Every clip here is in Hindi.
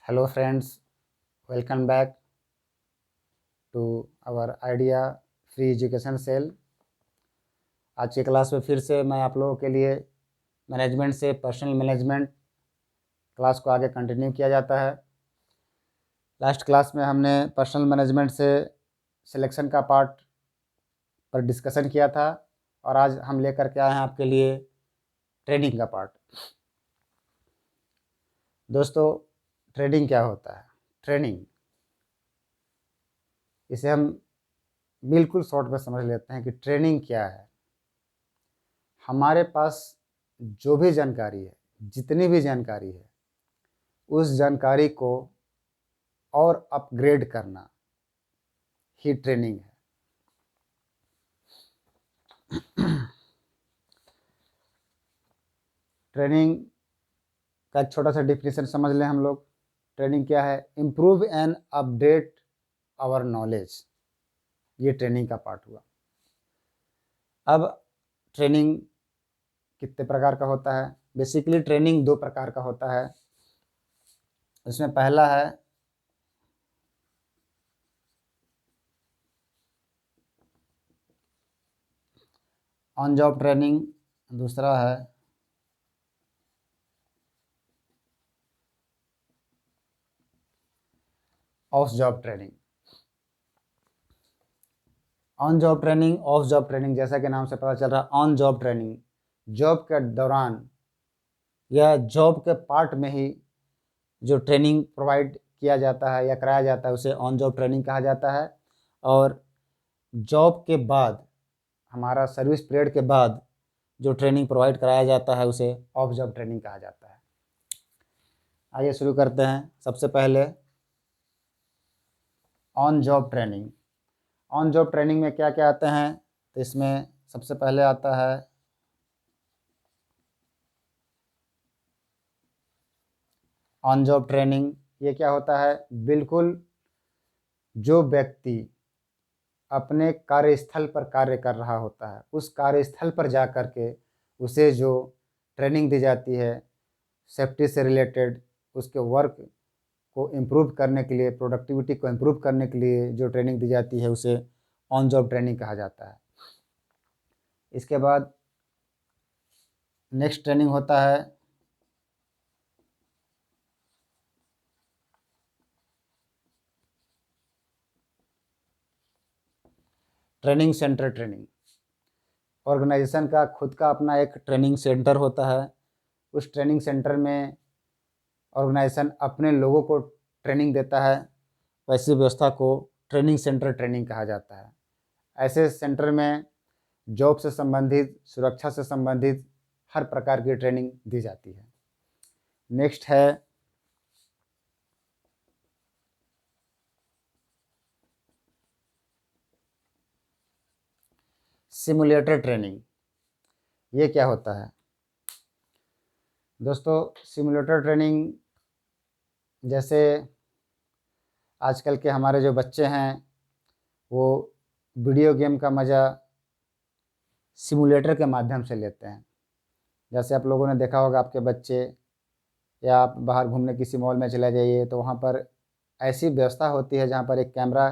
Hello friends, welcome back to our idea free education cell. आज की क्लास में फिर से मैं आप लोगों के लिए मैनेजमेंट से पर्सनल मैनेजमेंट क्लास को आगे कंटिन्यू किया जाता है। लास्ट क्लास में हमने पर्सनल मैनेजमेंट से सिलेक्शन का पार्ट पर डिस्कशन किया था और आज हम लेकर के आए हैं आपके लिए ट्रेडिंग का पार्ट। दोस्तों, ट्रेडिंग क्या होता है? ट्रेडिंग, इसे हम बिल्कुल शॉर्ट में समझ लेते हैं कि ट्रेनिंग क्या है। हमारे पास जो भी जानकारी है, जितनी भी जानकारी है, उस जानकारी को और अपग्रेड करना ही ट्रेनिंग है। ट्रेनिंग का एक छोटा सा डिफिनेशन समझ लें हम लोग। ट्रेनिंग क्या है? Improve and update our knowledge, ये ट्रेनिंग का पार्ट हुआ। अब ट्रेनिंग कितने प्रकार का होता है? बेसिकली ट्रेनिंग दो प्रकार का होता है। इसमें पहला है ऑन जॉब ट्रेनिंग, दूसरा है of job training. On job training, of job training, जैसा कि नाम से पता चल रहा है, ऑन जॉब ट्रेनिंग जॉब के दौरान या जॉब के पार्ट में ही जो ट्रेनिंग प्रोवाइड किया जाता है या कराया जाता है उसे ऑन जॉब ट्रेनिंग कहा जाता है। और जॉब के बाद, हमारा सर्विस पीरियड के बाद जो ट्रेनिंग प्रोवाइड कराया जाता है उसे ऑफ जॉब ट्रेनिंग कहा जाता है। आइए शुरू करते हैं। सबसे पहले on job training. On job training में क्या क्या आते हैं? तो इसमें सबसे पहले आता है ऑन जॉब ट्रेनिंग। ये क्या होता है? बिल्कुल जो व्यक्ति अपने कार्यस्थल पर कार्य कर रहा होता है, उस कार्यस्थल पर जा कर के उसे जो ट्रेनिंग दी जाती है सेफ्टी से रिलेटेड, उसके वर्क को इम्प्रूव करने के लिए, प्रोडक्टिविटी को इम्प्रूव करने के लिए जो ट्रेनिंग दी जाती है उसे ऑन जॉब ट्रेनिंग कहा जाता है। इसके बाद नेक्स्ट ट्रेनिंग होता है ट्रेनिंग सेंटर ट्रेनिंग। ऑर्गेनाइजेशन का खुद का अपना एक ट्रेनिंग सेंटर होता है। उस ट्रेनिंग सेंटर में ऑर्गेनाइजेशन अपने लोगों को ट्रेनिंग देता है। वैसी व्यवस्था को ट्रेनिंग सेंटर ट्रेनिंग कहा जाता है। ऐसे सेंटर में जॉब से संबंधित, सुरक्षा से संबंधित हर प्रकार की ट्रेनिंग दी जाती है। नेक्स्ट है सिमुलेटर ट्रेनिंग। ये क्या होता है? दोस्तों, सिमुलेटर ट्रेनिंग, जैसे आजकल के हमारे जो बच्चे हैं वो वीडियो गेम का मज़ा सिमुलेटर के माध्यम से लेते हैं। जैसे आप लोगों ने देखा होगा, आपके बच्चे या आप बाहर घूमने किसी मॉल में चले जाइए तो वहाँ पर ऐसी व्यवस्था होती है जहाँ पर एक कैमरा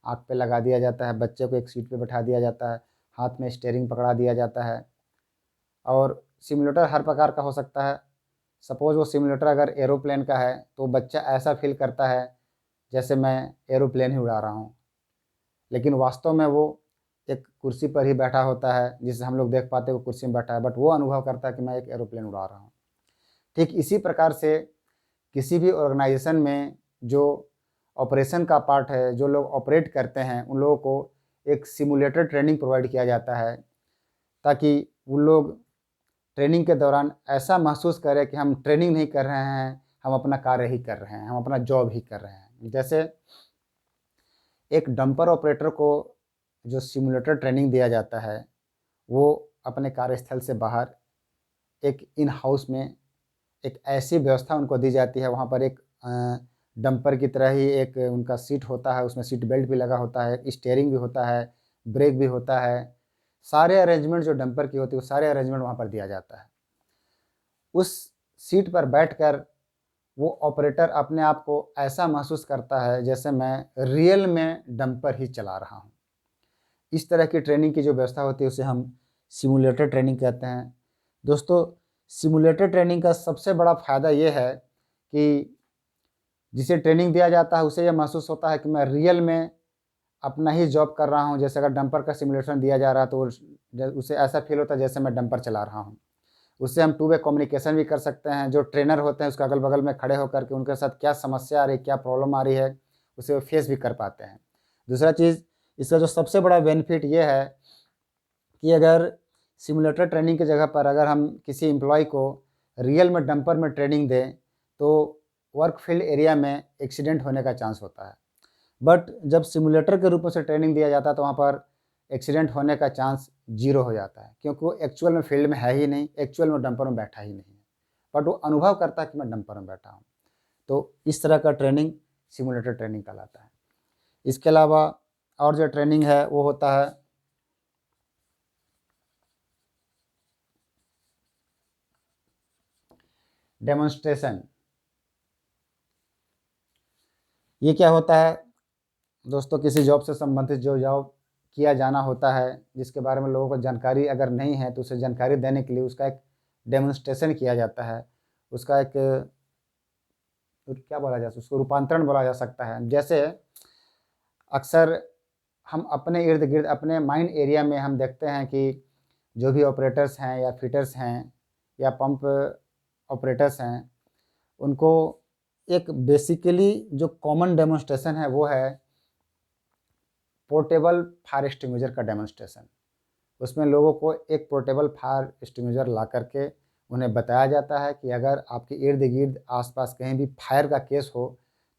आँख पे लगा दिया जाता है, बच्चे को एक सीट पे बैठा दिया जाता है, हाथ में स्टीयरिंग पकड़ा दिया जाता है। और सिमुलेटर हर प्रकार का हो सकता है। सपोज़ वो सिमुलेटर अगर एरोप्लेन का है तो बच्चा ऐसा फील करता है जैसे मैं एरोप्लेन ही उड़ा रहा हूँ, लेकिन वास्तव में वो एक कुर्सी पर ही बैठा होता है, जिसे हम लोग देख पाते हैं वो कुर्सी में बैठा है, बट वो अनुभव करता है कि मैं एक एरोप्लेन उड़ा रहा हूँ। ठीक इसी प्रकार से किसी भी ऑर्गेनाइजेशन में जो ऑपरेशन का पार्ट है, जो लोग ऑपरेट करते हैं, उन लोगों को एक सिमुलेटर ट्रेनिंग प्रोवाइड किया जाता है ताकि वो लोग ट्रेनिंग के दौरान ऐसा महसूस करें कि हम ट्रेनिंग नहीं कर रहे हैं, हम अपना कार्य ही कर रहे हैं, हम अपना जॉब ही कर रहे हैं। जैसे एक डंपर ऑपरेटर को जो सिमुलेटर ट्रेनिंग दिया जाता है, वो अपने कार्यस्थल से बाहर एक इन हाउस में एक ऐसी व्यवस्था उनको दी जाती है। वहाँ पर एक डंपर की तरह ही एक उनका सीट होता है, उसमें सीट बेल्ट भी लगा होता है, स्टीयरिंग भी होता है, ब्रेक भी होता है। सारे अरेंजमेंट जो डंपर की होती है वो सारे अरेंजमेंट वहाँ पर दिया जाता है। उस सीट पर बैठकर वो ऑपरेटर अपने आप को ऐसा महसूस करता है जैसे मैं रियल में डंपर ही चला रहा हूँ। इस तरह की ट्रेनिंग की जो व्यवस्था होती है उसे हम सिमुलेटर ट्रेनिंग कहते हैं। दोस्तों, सिमुलेटर ट्रेनिंग का सबसे बड़ा फ़ायदा ये है कि जिसे ट्रेनिंग दिया जाता है उसे यह महसूस होता है कि मैं रियल में अपना ही जॉब कर रहा हूँ। जैसे अगर डंपर का सिमुलेशन दिया जा रहा है तो उसे ऐसा फील होता है जैसे मैं डंपर चला रहा हूँ। उससे हम टू वे कम्युनिकेशन भी कर सकते हैं। जो ट्रेनर होते हैं उसके अगल बगल में खड़े होकर के उनके साथ क्या समस्या आ रही है, क्या प्रॉब्लम आ रही है, उसे वो फेस भी कर पाते हैं। दूसरा चीज़, इसका जो सबसे बड़ा बेनिफिट ये है कि अगर सिमुलेटर ट्रेनिंग की जगह पर अगर हम किसी एम्प्लॉय को रियल में डंपर में ट्रेनिंग दें तो वर्क फील्ड एरिया में एक्सीडेंट होने का चांस होता है। बट जब सिमुलेटर के रूप में से ट्रेनिंग दिया जाता है तो वहाँ पर एक्सीडेंट होने का चांस 0 हो जाता है, क्योंकि वो एक्चुअल में फील्ड में है ही नहीं, एक्चुअल में डंपर में बैठा ही नहीं है, बट वो अनुभव करता है कि मैं डंपर में बैठा हूँ। तो इस तरह का ट्रेनिंग सिमुलेटर ट्रेनिंग कहलाता है। इसके अलावा और जो ट्रेनिंग है वो होता है डेमोन्स्ट्रेशन। ये क्या होता है दोस्तों? किसी जॉब से संबंधित जो जॉब किया जाना होता है, जिसके बारे में लोगों को जानकारी अगर नहीं है तो उसे जानकारी देने के लिए उसका एक डेमोन्स्ट्रेशन किया जाता है। उसका एक क्या बोला जा सकता है, उसको रूपांतरण बोला जा सकता है। जैसे अक्सर हम अपने इर्द गिर्द अपने माइन एरिया में हम देखते हैं कि जो भी ऑपरेटर्स हैं या फिटर्स हैं या पंप ऑपरेटर्स हैं, उनको एक बेसिकली जो कॉमन डेमोन्स्ट्रेशन है वो है पोर्टेबल फायर एक्सटिंग्विशर का डेमोन्स्ट्रेशन। उसमें लोगों को एक पोर्टेबल फायर एक्सटिंग्विशर ला करके उन्हें बताया जाता है कि अगर आपके इर्द गिर्द आसपास कहीं भी फायर का केस हो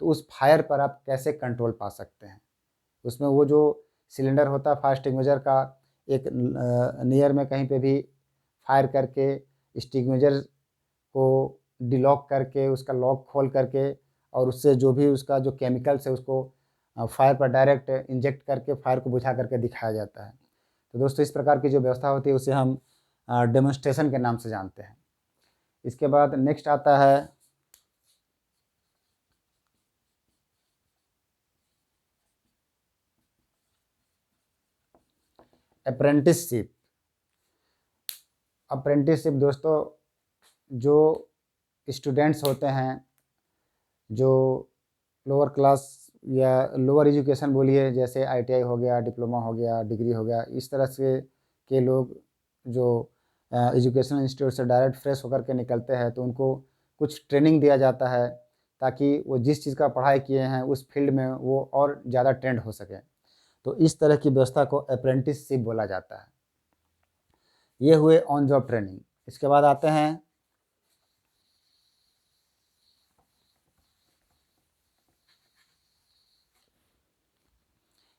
तो उस फायर पर आप कैसे कंट्रोल पा सकते हैं। उसमें वो जो सिलेंडर होता है फायर एक्सटिंग्विशर का, एक नियर में कहीं पे भी फायर करके एक्सटिंग्विशर को डिलॉक करके उसका लॉक खोल करके और उससे जो भी उसका जो केमिकल्स है उसको फायर पर डायरेक्ट इंजेक्ट करके फायर को बुझा करके दिखाया जाता है। तो दोस्तों, इस प्रकार की जो व्यवस्था होती है उसे हम डेमोन्स्ट्रेशन के नाम से जानते हैं। इसके बाद नेक्स्ट आता है अप्रेंटिसशिप। अप्रेंटिसशिप दोस्तों, जो स्टूडेंट्स होते हैं जो लोअर क्लास या लोअर एजुकेशन बोलिए, जैसे आईटीआई हो गया, डिप्लोमा हो गया, डिग्री हो गया, इस तरह से के लोग जो एजुकेशन इंस्टीट्यूट से डायरेक्ट फ्रेश होकर के निकलते हैं तो उनको कुछ ट्रेनिंग दिया जाता है ताकि वो जिस चीज़ का पढ़ाई किए हैं उस फील्ड में वो और ज़्यादा ट्रेंड हो सके। तो इस तरह की व्यवस्था को अप्रेंटिसशिप बोला जाता है। ये हुए ऑन जॉब ट्रेनिंग। इसके बाद आते हैं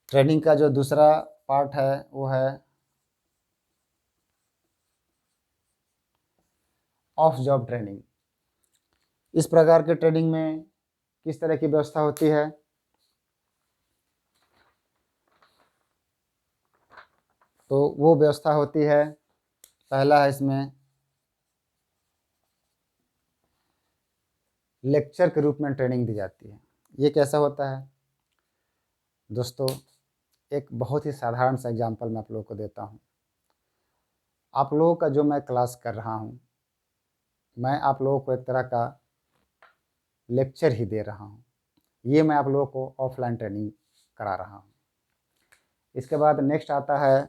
ट्रेनिंग का जो दूसरा पार्ट है वो है ऑफ जॉब ट्रेनिंग। इस प्रकार के ट्रेनिंग में किस तरह की व्यवस्था होती है? तो वो व्यवस्था होती है, पहला है इसमें लेक्चर के रूप में ट्रेनिंग दी जाती है। ये कैसा होता है दोस्तों? एक बहुत ही साधारण सा एग्जांपल मैं आप लोगों को देता हूँ। आप लोगों का जो मैं क्लास कर रहा हूँ, मैं आप लोगों को एक तरह का लेक्चर ही दे रहा हूँ। ये मैं आप लोगों को ऑफलाइन ट्रेनिंग करा रहा हूँ। इसके बाद नेक्स्ट आता है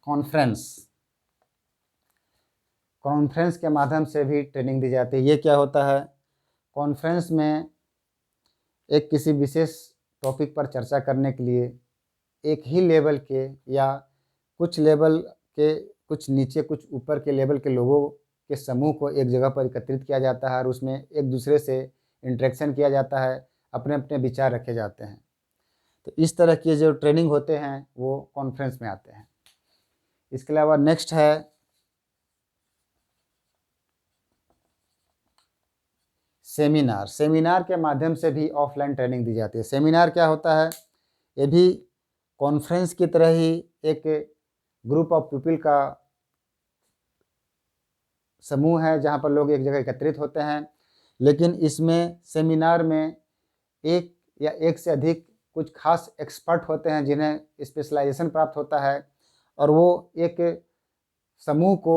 कॉन्फ्रेंस। कॉन्फ्रेंस के माध्यम से भी ट्रेनिंग दी जाती है। ये क्या होता है? कॉन्फ्रेंस में एक किसी विशेष टॉपिक पर चर्चा करने के लिए एक ही लेवल के या कुछ लेवल के कुछ नीचे कुछ ऊपर के लेवल के लोगों के समूह को एक जगह पर एकत्रित किया जाता है और उसमें एक दूसरे से इंटरेक्शन किया जाता है, अपने अपने विचार रखे जाते हैं। तो इस तरह के जो ट्रेनिंग होते हैं वो कॉन्फ्रेंस में आते हैं। इसके अलावा नेक्स्ट है सेमिनार। सेमिनार के माध्यम से भी ऑफलाइन ट्रेनिंग दी जाती है। सेमिनार क्या होता है? ये भी कॉन्फ्रेंस की तरह ही एक ग्रुप ऑफ पीपल का समूह है जहाँ पर लोग एक जगह एकत्रित होते हैं, लेकिन इसमें सेमिनार में एक या एक से अधिक कुछ खास एक्सपर्ट होते हैं जिन्हें स्पेशलाइजेशन प्राप्त होता है, और वो एक समूह को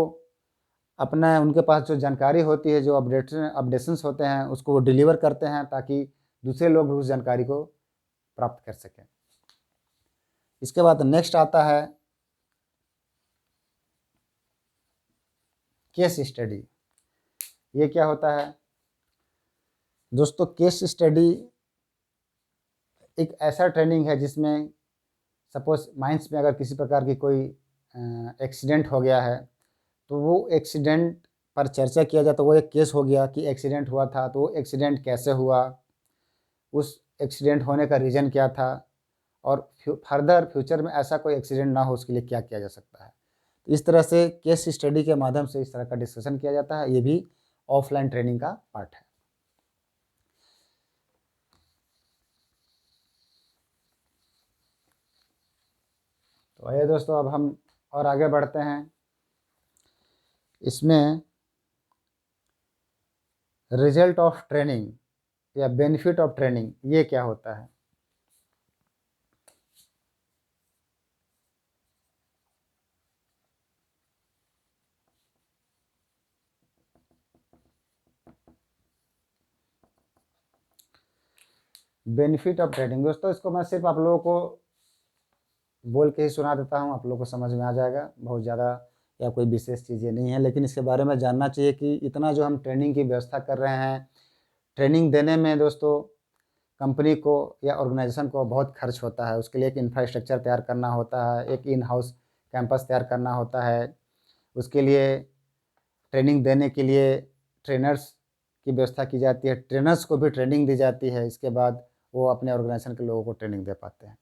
अपना उनके पास जो जानकारी होती है, जो अपडेशंस होते हैं, उसको वो डिलीवर करते हैं ताकि दूसरे लोग भी उस जानकारी को प्राप्त कर सकें। इसके बाद नेक्स्ट आता है केस स्टडी। ये क्या होता है दोस्तों? केस स्टडी एक ऐसा ट्रेनिंग है जिसमें सपोज माइंस में अगर किसी प्रकार की कोई एक्सीडेंट हो गया है, तो वो एक्सीडेंट पर चर्चा किया जाता है। वो एक केस हो गया कि एक्सीडेंट हुआ था, तो वो एक्सीडेंट कैसे हुआ, उस एक्सीडेंट होने का रीज़न क्या था, और फर्दर फ्यूचर में ऐसा कोई एक्सीडेंट ना हो उसके लिए क्या किया जा सकता है। तो इस तरह से केस स्टडी के माध्यम से इस तरह का डिस्कशन किया जाता है। ये भी ऑफलाइन ट्रेनिंग का पार्ट है। तो आइए दोस्तों, अब हम और आगे बढ़ते हैं। इसमें रिजल्ट ऑफ ट्रेनिंग या बेनिफिट ऑफ ट्रेनिंग, ये क्या होता है? बेनिफिट ऑफ ट्रेनिंग दोस्तों, इसको मैं सिर्फ आप लोगों को बोल के ही सुना देता हूँ, आप लोगों को समझ में आ जाएगा। बहुत ज़्यादा या कोई विशेष चीज़ें नहीं है, लेकिन इसके बारे में जानना चाहिए कि इतना जो हम ट्रेनिंग की व्यवस्था कर रहे हैं, ट्रेनिंग देने में दोस्तों कंपनी को या ऑर्गेनाइजेशन को बहुत खर्च होता है। उसके लिए एक इंफ्रास्ट्रक्चर तैयार करना होता है, एक इन हाउस कैंपस तैयार करना होता है। उसके लिए ट्रेनिंग देने के लिए ट्रेनर्स की व्यवस्था की जाती है, ट्रेनर्स को भी ट्रेनिंग दी जाती है। इसके बाद वो अपने ऑर्गेनाइजेशन के लोगों को ट्रेनिंग दे पाते हैं।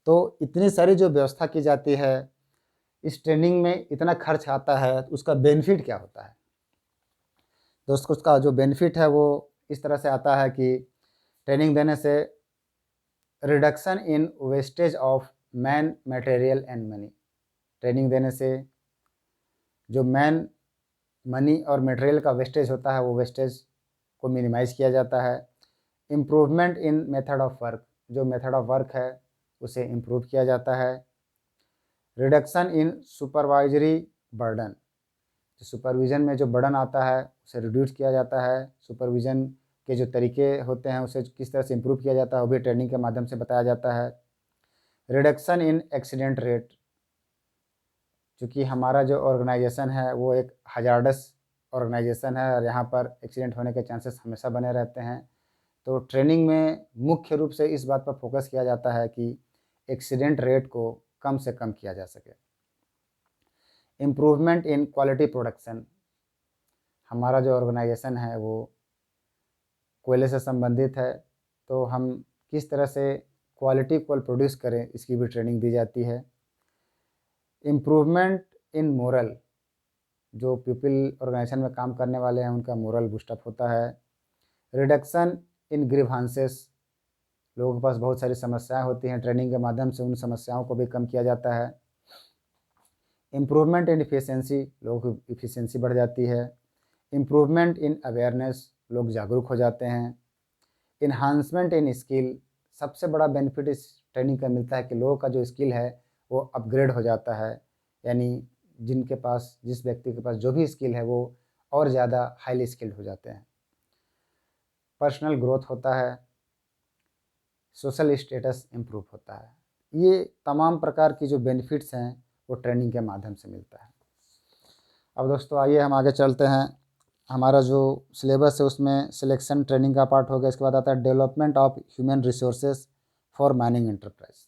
तो इतनी सारी जो व्यवस्था की जाती है, इस ट्रेनिंग में इतना खर्च आता है, तो उसका बेनिफिट क्या होता है दोस्तों? उसका जो बेनिफिट है वो इस तरह से आता है कि ट्रेनिंग देने से reduction in wastage of man, material and money. Training देने से जो मैन, मनी और मटेरियल का वेस्टेज होता है, वो वेस्टेज को मिनिमाइज़ किया जाता है। Improvement in method of work, जो मेथड ऑफ वर्क है उसे इम्प्रूव किया जाता है। Reduction in supervisory burden, supervision में जो बर्डन आता है उसे रिड्यूस किया जाता है। सुपरविज़न के जो तरीके होते हैं उसे किस तरह से इम्प्रूव किया जाता है, वो भी ट्रेनिंग के माध्यम से बताया जाता है। रिडक्शन इन एक्सीडेंट रेट, क्योंकि हमारा जो ऑर्गेनाइजेशन है वो एक हजार्डस ऑर्गेनाइजेशन है और यहाँ पर एक्सीडेंट होने के चांसेस हमेशा बने रहते हैं। तो ट्रेनिंग में मुख्य रूप से इस बात पर फोकस किया जाता है कि एक्सीडेंट रेट को कम से कम किया जा सके। इम्प्रूवमेंट इन क्वालिटी प्रोडक्शन, हमारा जो ऑर्गेनाइजेशन है वो कोयले से संबंधित है, तो हम किस तरह से क्वालिटी कोल प्रोड्यूस करें, इसकी भी ट्रेनिंग दी जाती है। इम्प्रूवमेंट इन मोरल, जो पीपल ऑर्गेनाइजेशन में काम करने वाले हैं उनका मोरल बूस्टअप होता है। रिडक्शन इन ग्रीवांसेस, लोगों के पास बहुत सारी समस्याएं होती हैं, ट्रेनिंग के माध्यम से उन समस्याओं को भी कम किया जाता है। इम्प्रूवमेंट इन इफ़िशियंसी, लोगों की इफ़िशियंसी बढ़ जाती है। इम्प्रूवमेंट इन अवेयरनेस, लोग जागरूक हो जाते हैं। इन्हांसमेंट इन स्किल, सबसे बड़ा बेनिफिट इस ट्रेनिंग का मिलता है कि लोगों का जो स्किल है वो अपग्रेड हो जाता है, यानी जिनके पास, जिस व्यक्ति के पास जो भी स्किल है वो और ज़्यादा हाईली स्किल्ड हो जाते हैं। पर्सनल ग्रोथ होता है, सोशल स्टेटस इम्प्रूव होता है। ये तमाम प्रकार की जो बेनिफिट्स हैं वो ट्रेनिंग के माध्यम से मिलता है। अब दोस्तों आइए हम आगे चलते हैं। हमारा जो सिलेबस है उसमें सिलेक्शन ट्रेनिंग का पार्ट हो गया। इसके बाद आता है development of human resources for mining enterprise.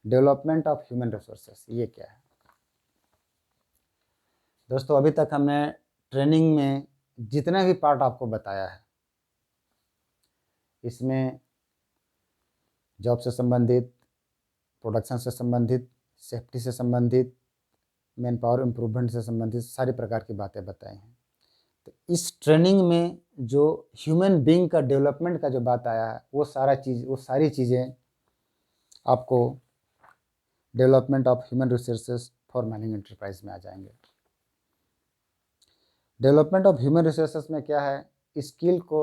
Development of human resources ये क्या है दोस्तों? अभी तक हमने ट्रेनिंग में जितने भी पार्ट आपको बताया है, इसमें जॉब से संबंधित, प्रोडक्शन से संबंधित, सेफ्टी से संबंधित, मैन पावर इम्प्रूवमेंट से संबंधित सारी प्रकार की बातें बताई हैं। तो इस ट्रेनिंग में जो ह्यूमन बीइंग का डेवलपमेंट का जो बात आया है, वो सारी चीज़ें आपको development of human resources for mining enterprise में आ जाएंगे। डेवलपमेंट ऑफ ह्यूमन रिसोर्सेस में क्या है, स्किल को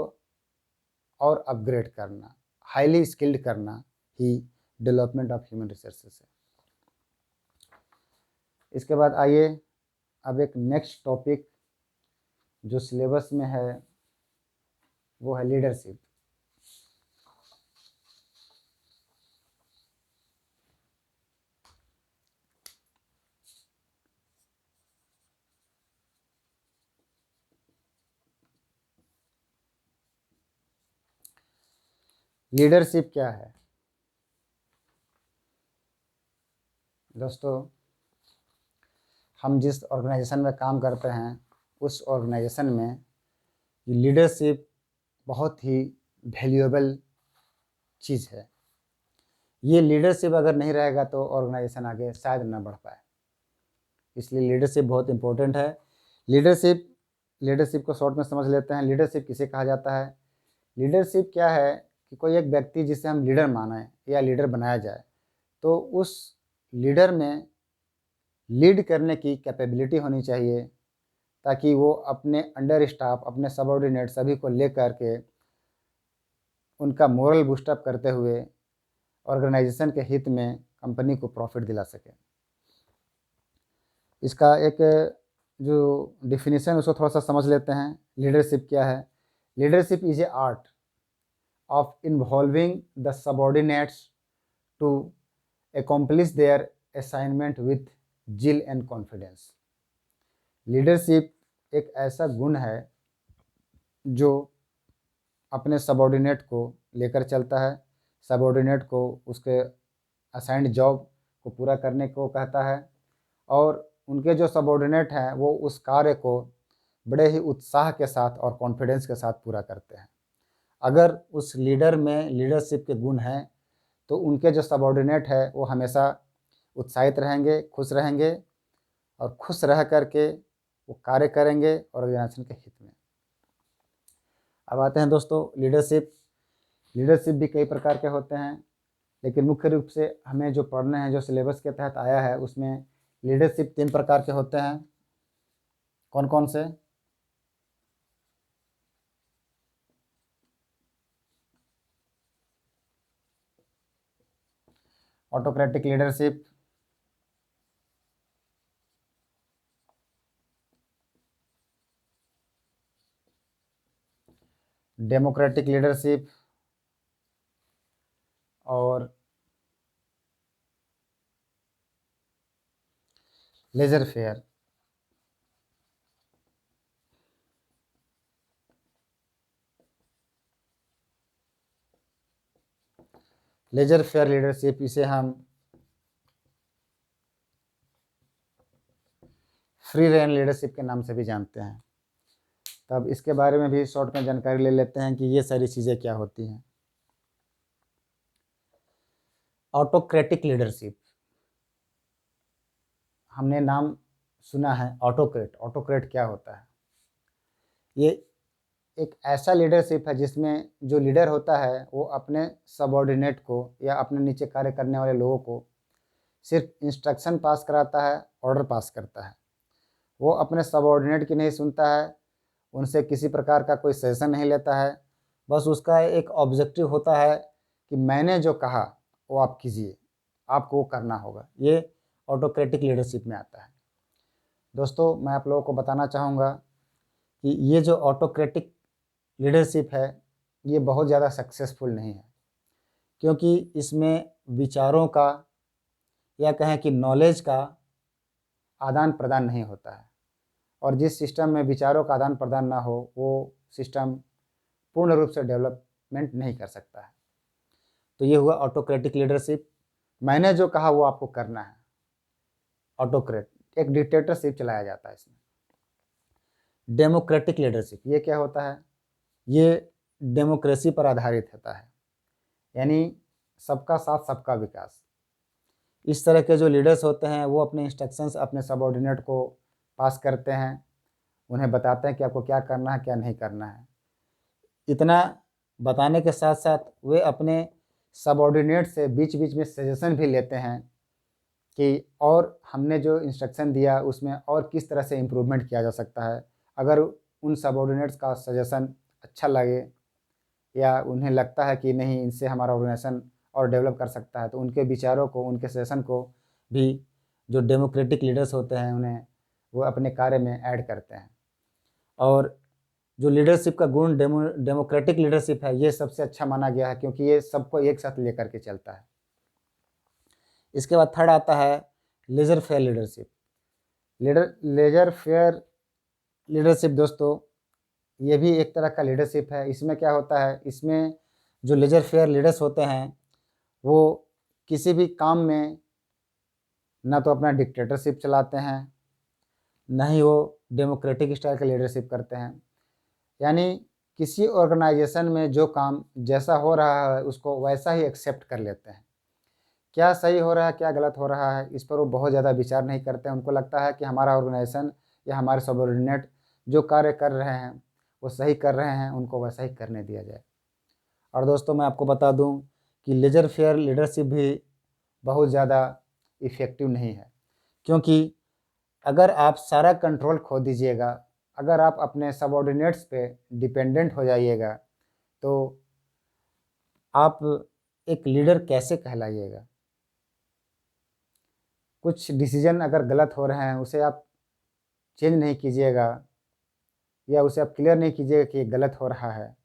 और अपग्रेड करना, हाईली स्किल्ड करना ही डेवलपमेंट ऑफ ह्यूमन रिसोर्सेस है। इसके बाद आइए अब एक नेक्स्ट टॉपिक जो सिलेबस में है वो है लीडरशिप। लीडरशिप क्या है दोस्तों, हम जिस ऑर्गेनाइजेशन में काम करते हैं उस ऑर्गेनाइजेशन में लीडरशिप बहुत ही वैल्यूएबल चीज़ है। ये लीडरशिप अगर नहीं रहेगा तो ऑर्गेनाइजेशन आगे शायद ना बढ़ पाए, इसलिए लीडरशिप बहुत इम्पोर्टेंट है। लीडरशिप को शॉर्ट में समझ लेते हैं। लीडरशिप किसे कहा जाता है? लीडरशिप क्या है कि कोई एक व्यक्ति जिसे हम लीडर माने या लीडर बनाया जाए, तो उस लीडर में लीड करने की कैपेबिलिटी होनी चाहिए, ताकि वो अपने अंडर स्टाफ, अपने सबऑर्डिनेट सभी को लेकर के उनका मोरल बूस्टअप करते हुए ऑर्गेनाइजेशन के हित में कंपनी को प्रॉफिट दिला सके। इसका एक जो डिफिनीशन उसको थोड़ा सा समझ लेते हैं। लीडरशिप क्या है? Leadership is a art of involving the subordinates to accomplish their assignment with zeal and confidence। Leadership एक ऐसा गुण है जो अपने सबऑर्डिनेट को लेकर चलता है, सबऑर्डिनेट को उसके असाइंड जॉब को पूरा करने को कहता है, और उनके जो सबऑर्डिनेट हैं वो उस कार्य को बड़े ही उत्साह के साथ और कॉन्फिडेंस के साथ पूरा करते हैं। अगर उस लीडर में लीडरशिप के गुण हैं तो उनके जो सबऑर्डिनेट है वो हमेशा उत्साहित रहेंगे, खुश रहेंगे, और खुश रह करके वो कार्य करेंगे ऑर्गेनाइजेशन के हित में। अब आते हैं दोस्तों लीडरशिप भी कई प्रकार के होते हैं, लेकिन मुख्य रूप से हमें जो पढ़ना है, जो सिलेबस के तहत आया है, उसमें लीडरशिप 3 प्रकार के होते हैं। कौन कौन से? ऑटोक्रेटिक लीडरशिप, डेमोक्रेटिक लीडरशिप और laissez faire. Laissez faire leadership, इसे हम फ्री रेन लीडरशिप के नाम से भी जानते हैं। तब इसके बारे में भी शॉर्ट में जानकारी ले लेते हैं कि ये सारी चीज़ें क्या होती हैं। ऑटोक्रेटिक लीडरशिप, हमने नाम सुना है ऑटोक्रेट। ऑटोक्रेट क्या होता है? ये एक ऐसा लीडरशिप है जिसमें जो लीडर होता है वो अपने सबऑर्डिनेट को या अपने नीचे कार्य करने वाले लोगों को सिर्फ इंस्ट्रक्शन पास कराता है, ऑर्डर पास करता है। वो अपने सबऑर्डिनेट की नहीं सुनता है, उनसे किसी प्रकार का कोई सजेशन नहीं लेता है। बस उसका एक ऑब्जेक्टिव होता है कि मैंने जो कहा वो आप कीजिए, आपको वो करना होगा। ये ऑटोक्रेटिक लीडरशिप में आता है। दोस्तों, मैं आप लोगों को बताना चाहूँगा कि ये जो ऑटोक्रेटिक लीडरशिप है ये बहुत ज़्यादा सक्सेसफुल नहीं है, क्योंकि इसमें विचारों का या कहें कि नॉलेज का आदान प्रदान नहीं होता है, और जिस सिस्टम में विचारों का आदान प्रदान ना हो वो सिस्टम पूर्ण रूप से डेवलपमेंट नहीं कर सकता है। तो ये हुआ ऑटोक्रेटिक लीडरशिप, मैंने जो कहा वो आपको करना है। ऑटोक्रेट, एक डिक्टेटरशिप चलाया जाता है इसमें। डेमोक्रेटिक लीडरशिप, ये क्या होता है? ये डेमोक्रेसी पर आधारित होता है, यानी सबका साथ सबका विकास। इस तरह के जो लीडर्स होते हैं वो अपने इंस्ट्रक्शंस अपने सबऑर्डिनेट को पास करते हैं, उन्हें बताते हैं कि आपको क्या करना है क्या नहीं करना है। इतना बताने के साथ साथ वे अपने सबऑर्डिनेट से बीच बीच में सजेशन भी लेते हैं कि और हमने जो इंस्ट्रक्शन दिया उसमें और किस तरह से इम्प्रूवमेंट किया जा सकता है, अगर उन सबऑर्डिनेट्स का सजेशन अच्छा लगे या उन्हें लगता है कि नहीं इनसे हमारा ऑर्गेनाइजेशन और डेवलप कर सकता है, तो उनके विचारों को, उनके सजेशन को भी जो डेमोक्रेटिक लीडर्स होते हैं उन्हें वो अपने कार्य में ऐड करते हैं। और जो लीडरशिप का गुण डेमोक्रेटिक लीडरशिप है, ये सबसे अच्छा माना गया है क्योंकि ये सबको एक साथ लेकर के चलता है। इसके बाद थर्ड आता है laissez faire leadership. Laissez faire leadership दोस्तों, ये भी एक तरह का लीडरशिप है। इसमें क्या होता है, इसमें जो लेजर फेयर लीडर्स होते हैं वो किसी भी काम में ना तो अपना डिक्टेटरशिप चलाते हैं, ना ही वो डेमोक्रेटिक स्टाइल का लीडरशिप करते हैं। यानी किसी ऑर्गेनाइजेशन में जो काम जैसा हो रहा है उसको वैसा ही एक्सेप्ट कर लेते हैं। क्या सही हो रहा है, क्या गलत हो रहा है, इस पर वो बहुत ज़्यादा विचार नहीं करते हैं। उनको लगता है कि हमारा ऑर्गेनाइजेशन या हमारे सबऑर्डिनेट जो कार्य कर रहे हैं वो सही कर रहे हैं, उनको वैसा ही करने दिया जाए। और दोस्तों मैं आपको बता दूं कि लेजर फेयर लीडरशिप भी बहुत ज़्यादा इफ़ेक्टिव नहीं है, क्योंकि अगर आप सारा कंट्रोल खो दीजिएगा, अगर आप अपने सबऑर्डिनेट्स पे डिपेंडेंट हो जाइएगा, तो आप एक लीडर कैसे कहलाइएगा। कुछ डिसीजन अगर गलत हो रहे हैं उसे आप चेंज नहीं कीजिएगा या उसे आप क्लियर नहीं कीजिएगा कि ये गलत हो रहा है,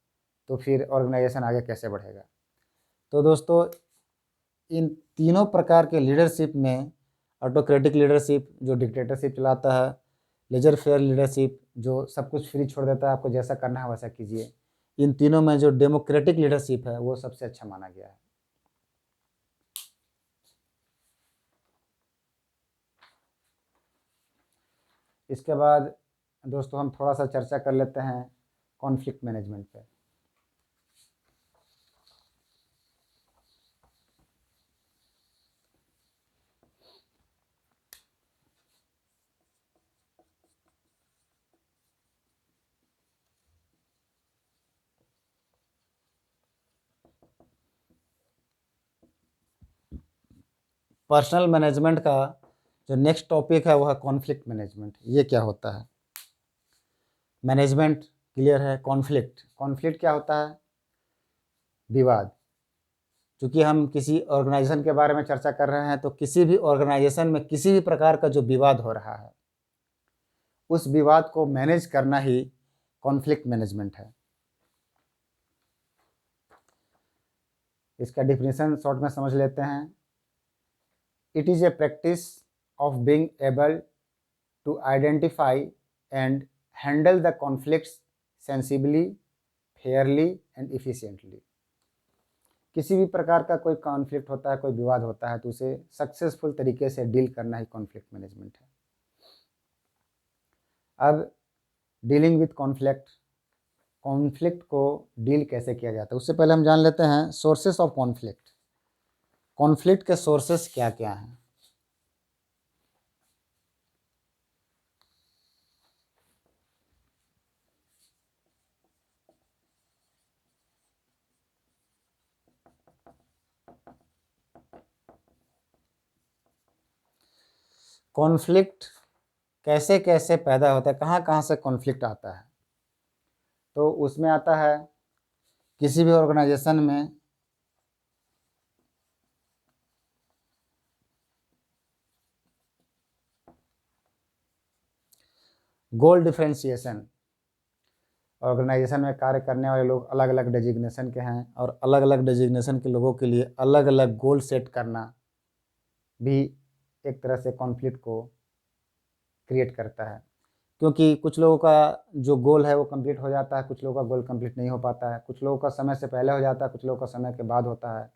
तो फिर ऑर्गेनाइजेशन आगे कैसे बढ़ेगा। तो दोस्तों इन तीनों प्रकार के लीडरशिप में ऑटोक्रेटिक लीडरशिप जो डिक्टेटरशिप चलाता है, लेजर फेयर लीडरशिप जो सब कुछ फ्री छोड़ देता है, आपको जैसा करना है वैसा कीजिए, इन तीनों में जो डेमोक्रेटिक लीडरशिप है वो सबसे अच्छा माना गया है। इसके बाद दोस्तों हम थोड़ा सा चर्चा कर लेते हैं कॉन्फ्लिक्ट मैनेजमेंट पे। पर्सनल मैनेजमेंट का जो नेक्स्ट टॉपिक है वह है कॉन्फ्लिक्ट मैनेजमेंट। ये क्या होता है? मैनेजमेंट क्लियर है। कॉन्फ्लिक्ट क्या होता है? विवाद। चूँकि हम किसी ऑर्गेनाइजेशन के बारे में चर्चा कर रहे हैं, तो किसी भी ऑर्गेनाइजेशन में किसी भी प्रकार का जो विवाद हो रहा है उस विवाद को मैनेज करना ही कॉन्फ्लिक्ट मैनेजमेंट है। इसका डिफिनेशन शॉर्ट में समझ लेते हैं। It is a practice of being able to identify and handle the conflicts sensibly, fairly and efficiently. किसी भी प्रकार का कोई कॉन्फ्लिक्ट होता है, कोई विवाद होता है, तो उसे सक्सेसफुल तरीके से डील करना ही कॉन्फ्लिक्ट मैनेजमेंट है। अब डीलिंग विथ कॉन्फ्लिक्ट को डील कैसे किया जाता है, उससे पहले हम जान लेते हैं सोर्सेस ऑफ कॉन्फ्लिक्ट। कॉन्फ्लिक्ट के सोर्सेस क्या क्या हैं? कॉन्फ्लिक्ट कैसे कैसे पैदा होता है, कहाँ कहाँ से कॉन्फ्लिक्ट आता है? तो उसमें आता है किसी भी ऑर्गेनाइजेशन में गोल डिफरेंशिएशन। ऑर्गेनाइजेशन में कार्य करने वाले लोग अलग अलग डेजिग्नेशन के हैं और अलग अलग डेजिग्नेशन के लोगों के लिए अलग अलग गोल सेट करना भी एक तरह से कॉन्फ्लिक्ट को क्रिएट करता है। क्योंकि कुछ लोगों का जो गोल है वो कंप्लीट हो जाता है, कुछ लोगों का गोल कंप्लीट नहीं हो पाता है, कुछ लोगों का समय से पहले हो जाता है, कुछ लोगों का समय के बाद होता है।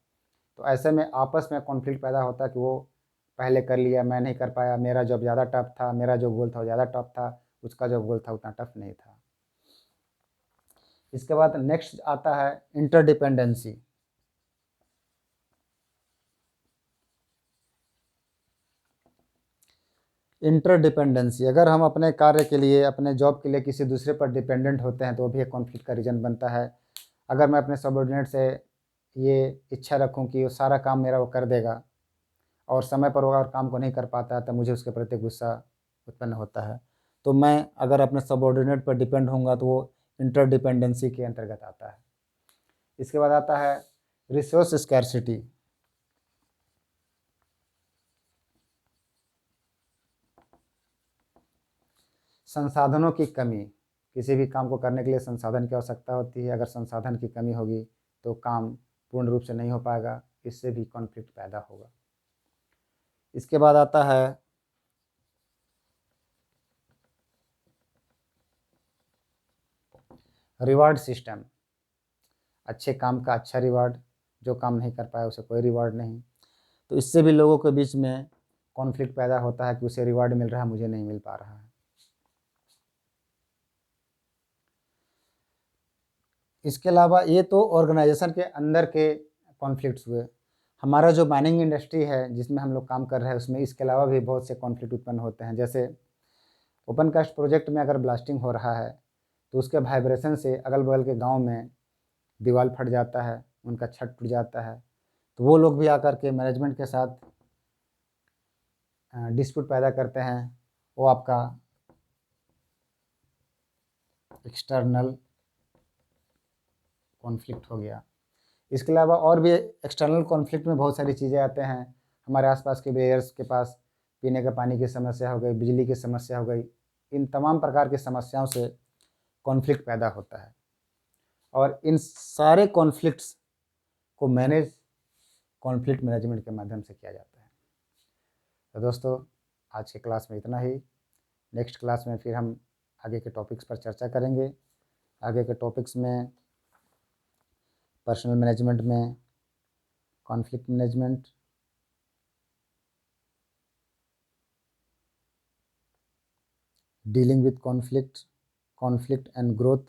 तो ऐसे में आपस में कॉन्फ्लिक्ट पैदा होता है कि वो पहले कर लिया, मैं नहीं कर पाया, मेरा जॉब ज़्यादा टफ था, मेरा जो गोल था वो ज़्यादा टफ था, उसका जो गोल था उतना टफ नहीं था। इसके बाद नेक्स्ट आता है इंटरडिपेंडेंसी। इंटरडिपेंडेंसी, अगर हम अपने कार्य के लिए, अपने जॉब के लिए किसी दूसरे पर डिपेंडेंट होते हैं तो वो भी एक कॉन्फ्लिक्ट का रीज़न बनता है। अगर मैं अपने सबऑर्डिनेट से ये इच्छा रखूं कि वो सारा काम मेरा वो कर देगा और समय पर वो अगर काम को नहीं कर पाता है तो मुझे उसके प्रति गुस्सा उत्पन्न होता है। तो मैं अगर अपने सबऑर्डिनेट पर डिपेंड होऊंगा तो वो इंटरडिपेंडेंसी के अंतर्गत आता है। इसके बाद आता है रिसोर्स स्कैर्सिटी। संसाधनों की कमी। किसी भी काम को करने के लिए संसाधन की आवश्यकता होती है। अगर संसाधन की कमी होगी तो काम पूर्ण रूप से नहीं हो पाएगा, इससे भी कॉन्फ्लिक्ट पैदा होगा। इसके बाद आता है रिवार्ड सिस्टम। अच्छे काम का अच्छा रिवार्ड, जो काम नहीं कर पाया उसे कोई रिवार्ड नहीं। तो इससे भी लोगों के बीच में कॉन्फ्लिक्ट पैदा होता है कि उसे रिवार्ड मिल रहा है, मुझे नहीं मिल पा रहा है। इसके अलावा ये तो ऑर्गेनाइजेशन के अंदर के कॉन्फ्लिक्ट्स हुए। हमारा जो माइनिंग इंडस्ट्री है जिसमें हम लोग काम कर रहे हैं उसमें इसके अलावा भी बहुत से कॉन्फ्लिक्ट उत्पन्न होते हैं। जैसे ओपन कास्ट प्रोजेक्ट में अगर ब्लास्टिंग हो रहा है तो उसके वाइब्रेशन से अगल बगल के गांव में दीवार फट जाता है, उनका छत टूट जाता है। तो वो लोग भी आकर के मैनेजमेंट के साथ डिस्प्यूट पैदा करते हैं। वो आपका एक्सटर्नल कॉन्फ्लिक्ट हो गया। इसके अलावा और भी एक्सटर्नल कॉन्फ्लिक्ट में बहुत सारी चीज़ें आते हैं। हमारे आसपास के बेयर्स के पास पीने का पानी की समस्या हो गई, बिजली की समस्या हो गई। इन तमाम प्रकार की समस्याओं से कॉन्फ्लिक्ट पैदा होता है और इन सारे कॉन्फ्लिक्ट्स को मैनेज कॉन्फ्लिक्ट मैनेजमेंट के माध्यम से किया जाता है। तो दोस्तों, आज के क्लास में इतना ही। नेक्स्ट क्लास में फिर हम आगे के टॉपिक्स पर चर्चा करेंगे। आगे के टॉपिक्स में पर्सनल मैनेजमेंट में conflict management, dealing with conflict, conflict and growth,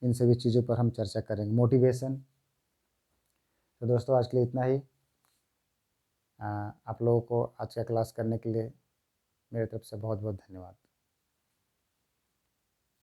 इन सभी चीज़ों पर हम चर्चा करेंगे। मोटिवेशन। तो दोस्तों, आज के लिए इतना ही। आप लोगों को आज का क्लास करने के लिए मेरी तरफ से बहुत बहुत धन्यवाद।